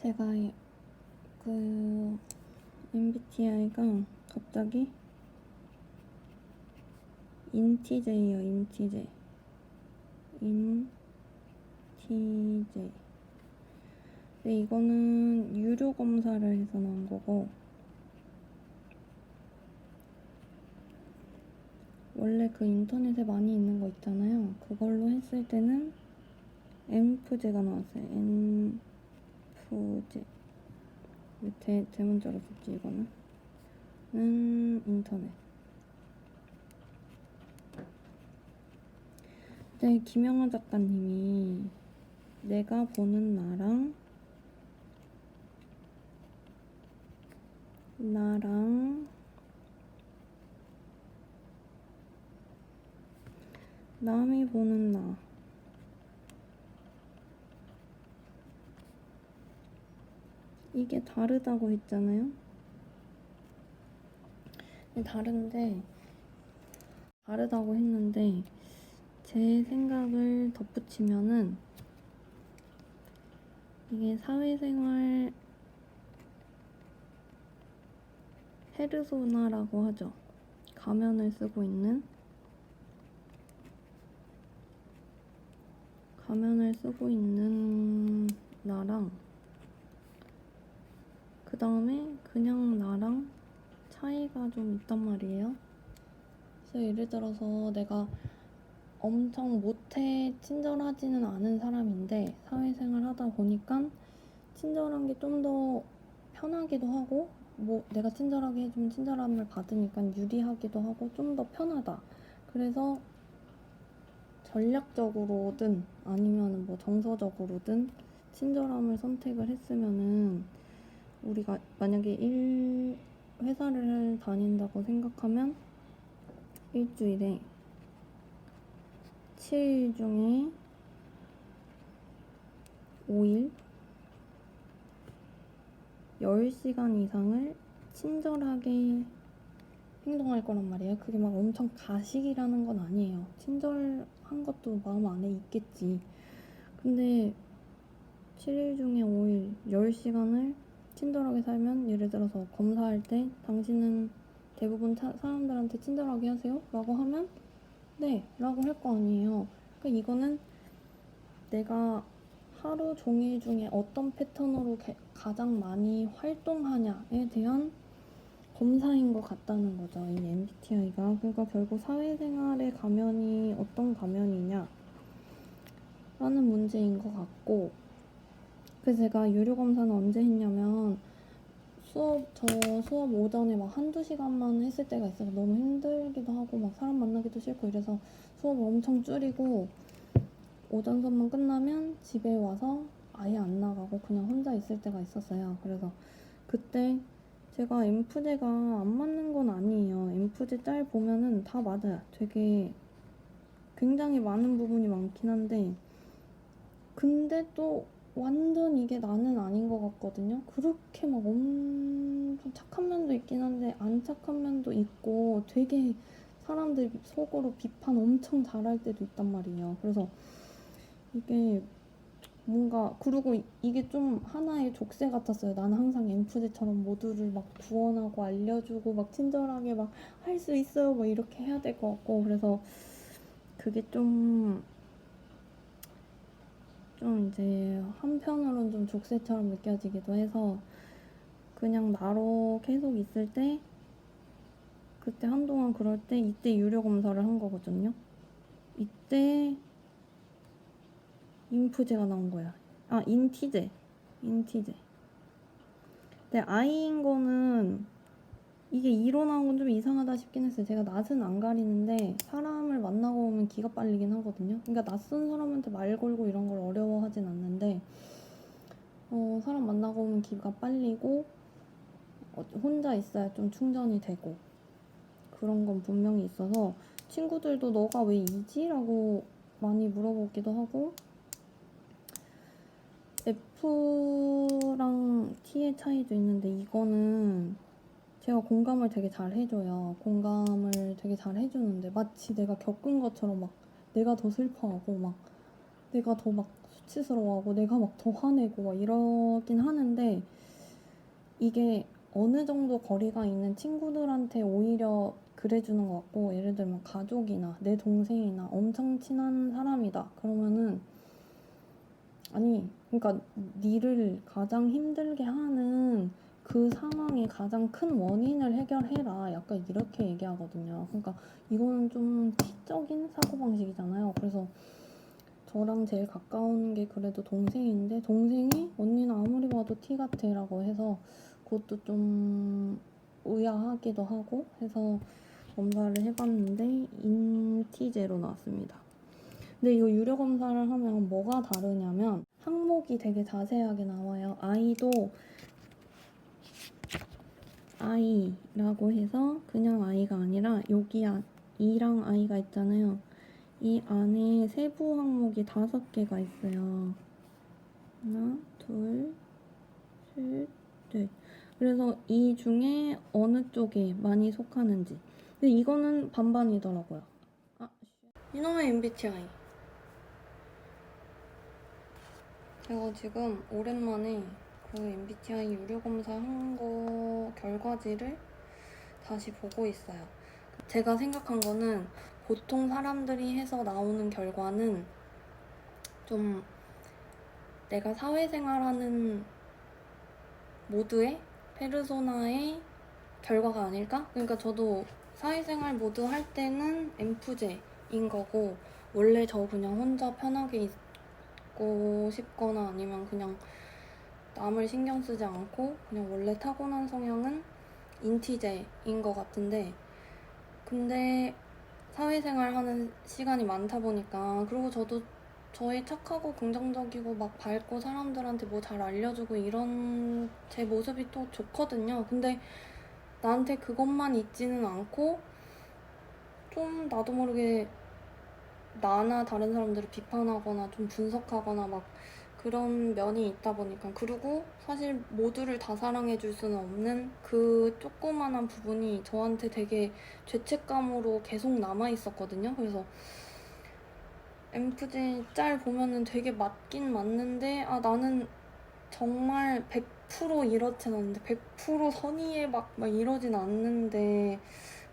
제가 MBTI가 갑자기 인티제예요. 인티제. 근데 이거는 유료 검사를 해서 나온 거고, 원래 그 인터넷에 많이 있는 거 있잖아요. 그걸로 했을 때는 엠프제가 나왔어요. 엠프제. 대문자로 썼지 이거는. 인터넷. 네, 김영하 작가님이 내가 보는 나랑 남이 보는 나, 이게 다르다고 했잖아요. 다르다고 했는데 제 생각을 덧붙이면은 이게 사회생활 페르소나라고 하죠. 가면을 쓰고 있는 나랑 그 다음에 그냥 나랑 차이가 좀 있단 말이에요. 그래서 예를 들어서 내가 엄청 친절하지는 않은 사람인데 사회생활 하다 보니까 친절한 게 좀 더 편하기도 하고, 내가 친절하게 해주면 친절함을 받으니까 유리하기도 하고 좀 더 편하다. 그래서 전략적으로든 아니면 정서적으로든 친절함을 선택을 했으면은, 우리가 만약에 회사를 다닌다고 생각하면 일주일에 7일 중에 5일 10시간 이상을 친절하게 행동할 거란 말이에요. 그게 막 엄청 가식이라는 건 아니에요. 친절한 것도 마음 안에 있겠지. 근데 7일 중에 5일 10시간을 친절하게 살면, 예를 들어서 검사할 때 당신은 대부분 사람들한테 친절하게 하세요? 라고 하면 네 라고 할 거 아니에요. 그러니까 이거는 내가 하루 종일 중에 어떤 패턴으로 가장 많이 활동하냐에 대한 검사인 것 같다는 거죠, 이 MBTI가. 그러니까 결국 사회생활의 가면이 어떤 가면이냐 라는 문제인 것 같고, 그래서 제가 유료 검사는 언제 했냐면 저 수업 오전에 막 한두 시간만 했을 때가 있어서 너무 힘들기도 하고 막 사람 만나기도 싫고 이래서 수업을 엄청 줄이고 오전 수업만 끝나면 집에 와서 아예 안 나가고 그냥 혼자 있을 때가 있었어요. 그래서 그때 제가 엠프제가 안 맞는 건 아니에요. 엠프제 짤 보면은 다 맞아요. 되게 굉장히 많은 부분이 많긴 한데, 근데 또 완전 이게 나는 아닌 것 같거든요. 그렇게 막 엄청 착한 면도 있긴 한데 안 착한 면도 있고, 되게 사람들 속으로 비판 엄청 잘할 때도 있단 말이에요. 그래서 이게 그리고 이게 좀 하나의 족쇄 같았어요. 나는 항상 엠프제처럼 모두를 막 구원하고 알려주고 막 친절하게 막 할 수 있어요 막 이렇게 해야 될 것 같고, 그래서 그게 좀 이제 한편으로는 좀 족쇄처럼 느껴지기도 해서, 그냥 나로 계속 있을 때, 그때 한동안 그럴 때 이때 유료 검사를 한 거거든요. 이때 인프제가 나온 거야. 인티제. 근데 I인 거는 이게 E로 나온 건 좀 이상하다 싶긴 했어요. 제가 낯은 안 가리는데 사람을 만나고 오면 기가 빨리긴 하거든요. 그러니까 낯선 사람한테 말 걸고 이런 걸 어려워하진 않는데, 사람 만나고 오면 기가 빨리고 혼자 있어야 좀 충전이 되고 그런 건 분명히 있어서, 친구들도 너가 왜 이지? 라고 많이 물어보기도 하고, F랑 T의 차이도 있는데 이거는 제가 공감을 되게 잘 해줘요. 공감을 되게 잘 해주는데 마치 내가 겪은 것처럼 막 내가 더 슬퍼하고 막 내가 더 막 수치스러워하고 내가 막 더 화내고 막 이러긴 하는데 이게 어느 정도 거리가 있는 친구들한테 오히려 그래주는 것 같고 예를 들면 가족이나 내 동생이나 엄청 친한 사람이다 그러면은 아니 그러니까 니를 가장 힘들게 하는 그 상황의 가장 큰 원인을 해결해라 약간 이렇게 얘기하거든요. 그러니까 이거는 좀 티적인 사고방식이잖아요. 그래서 저랑 제일 가까운 게 그래도 동생인데 동생이 언니는 아무리 봐도 티 같아 라고 해서 그것도 좀 의아하기도 하고 해서 검사를 해봤는데 인티제로 나왔습니다. 근데 이거 유료 검사를 하면 뭐가 다르냐면 항목이 되게 자세하게 나와요. 아이라고 해서 그냥 아이가 아니라 여기 이랑 아이가 있잖아요. 이 안에 세부 항목이 5개가 있어요. 하나, 둘, 셋, 넷. 그래서 이 중에 어느 쪽에 많이 속하는지. 근데 이거는 반반이더라고요. 이놈의 MBTI. 제가 지금 오랜만에 그 MBTI 유료 검사한 거 결과지를 다시 보고 있어요. 제가 생각한 거는 보통 사람들이 해서 나오는 결과는 좀 내가 사회생활하는 모두의 페르소나의 결과가 아닐까? 그러니까 저도 사회생활 모두 할 때는 M프제인 거고 원래 저 그냥 혼자 편하게 있고 싶거나 아니면 그냥 남을 신경 쓰지 않고 그냥 원래 타고난 성향은 인티제인 것 같은데 근데 사회생활 하는 시간이 많다 보니까 그리고 저도 저희 착하고 긍정적이고 막 밝고 사람들한테 뭐 잘 알려주고 이런 제 모습이 또 좋거든요. 근데 나한테 그것만 있지는 않고 좀 나도 모르게 나나 다른 사람들을 비판하거나 좀 분석하거나 막 그런 면이 있다 보니까 그리고 사실 모두를 다 사랑해줄 수는 없는 그 조그만한 부분이 저한테 되게 죄책감으로 계속 남아있었거든요. 그래서 엠프지 짤 보면은 되게 맞긴 맞는데 나는 정말 100% 이렇진 않는데 100% 선의에 막 이러진 않는데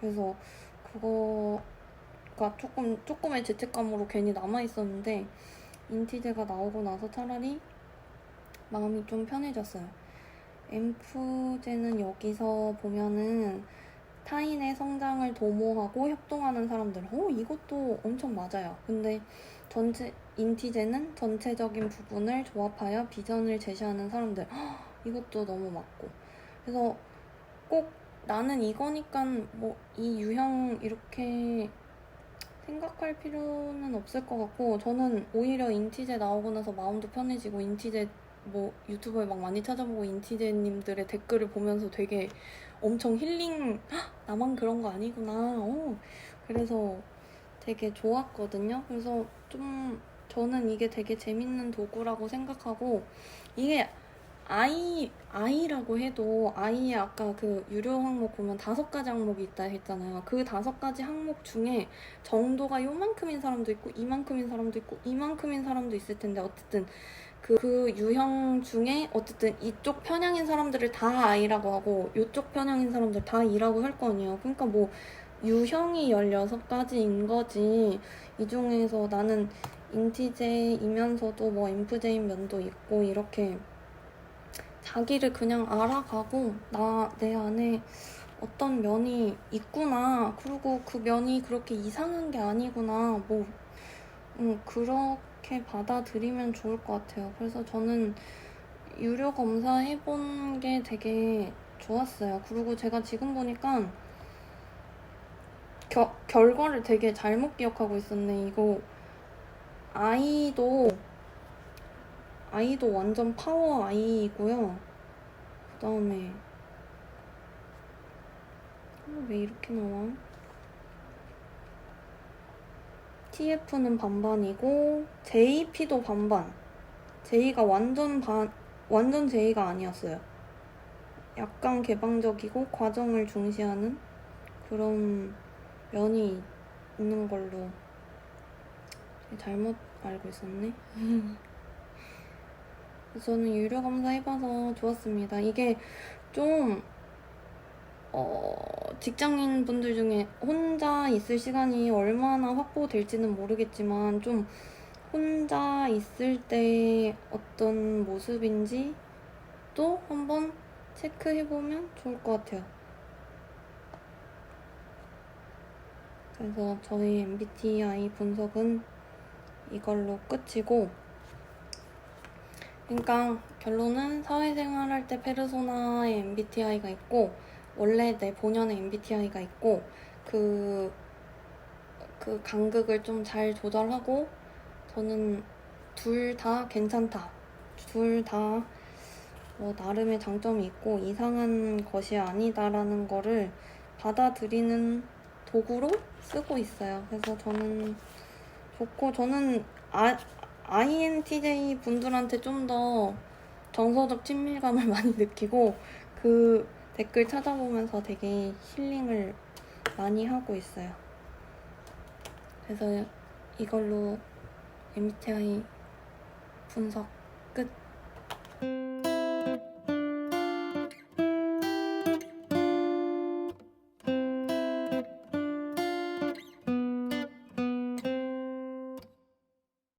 그래서 그거가 조금의 죄책감으로 괜히 남아있었는데 인티제가 나오고 나서 차라리 마음이 좀 편해졌어요. 엠프제는 여기서 보면은 타인의 성장을 도모하고 협동하는 사람들. 이것도 엄청 맞아요. 근데 인티제는 전체적인 부분을 조합하여 비전을 제시하는 사람들. 이것도 너무 맞고. 그래서 꼭 나는 이거니까 뭐 이 유형 이렇게 생각할 필요는 없을 것 같고 저는 오히려 인티제 나오고 나서 마음도 편해지고 인티제 뭐 유튜브에 막 많이 찾아보고 인티제님들의 댓글을 보면서 되게 엄청 힐링 나만 그런 거 아니구나 그래서 되게 좋았거든요. 그래서 좀 저는 이게 되게 재밌는 도구라고 생각하고 이게 아이라고 해도 아이의 아까 그 유료 항목 보면 5가지 항목이 있다 했잖아요. 그 5가지 항목 중에 정도가 요만큼인 사람도 있고 이만큼인 사람도 있고 이만큼인 사람도 있을 텐데 어쨌든 그 유형 중에 어쨌든 이쪽 편향인 사람들을 다 I라고 하고 이쪽 편향인 사람들 다 E라고 할 거 아니에요. 그러니까 뭐 유형이 16가지인 거지 이 중에서 나는 인티제이면서도 뭐 엠프제인 면도 있고 이렇게 자기를 그냥 알아가고 내 안에 어떤 면이 있구나 그리고 그 면이 그렇게 이상한 게 아니구나 그렇게 받아들이면 좋을 것 같아요. 그래서 저는 유료 검사 해본 게 되게 좋았어요. 그리고 제가 지금 보니까 결과를 되게 잘못 기억하고 있었네. 이거 아이도 완전 파워 아이이고요. 그 다음에 왜 이렇게 나와? TF는 반반이고 JP도 반반. J가 완전 J가 아니었어요. 약간 개방적이고 과정을 중시하는 그런 면이 있는 걸로 잘못 알고 있었네. 저는 유료 검사 해봐서 좋았습니다. 이게 좀 직장인 분들 중에 혼자 있을 시간이 얼마나 확보될지는 모르겠지만 좀 혼자 있을 때 어떤 모습인지 또 한번 체크해보면 좋을 것 같아요. 그래서 저희 MBTI 분석은 이걸로 끝이고, 그러니까 결론은 사회생활 할 때 페르소나의 MBTI가 있고 원래 내 본연의 MBTI가 있고 그 간극을 좀 잘 조절하고 저는 둘 다 괜찮다. 둘 다 나름의 장점이 있고 이상한 것이 아니다라는 거를 받아들이는 도구로 쓰고 있어요. 그래서 저는 좋고 저는 INTJ 분들한테 좀 더 정서적 친밀감을 많이 느끼고 그 댓글 찾아보면서 되게 힐링을 많이 하고 있어요. 그래서 이걸로 MBTI 분석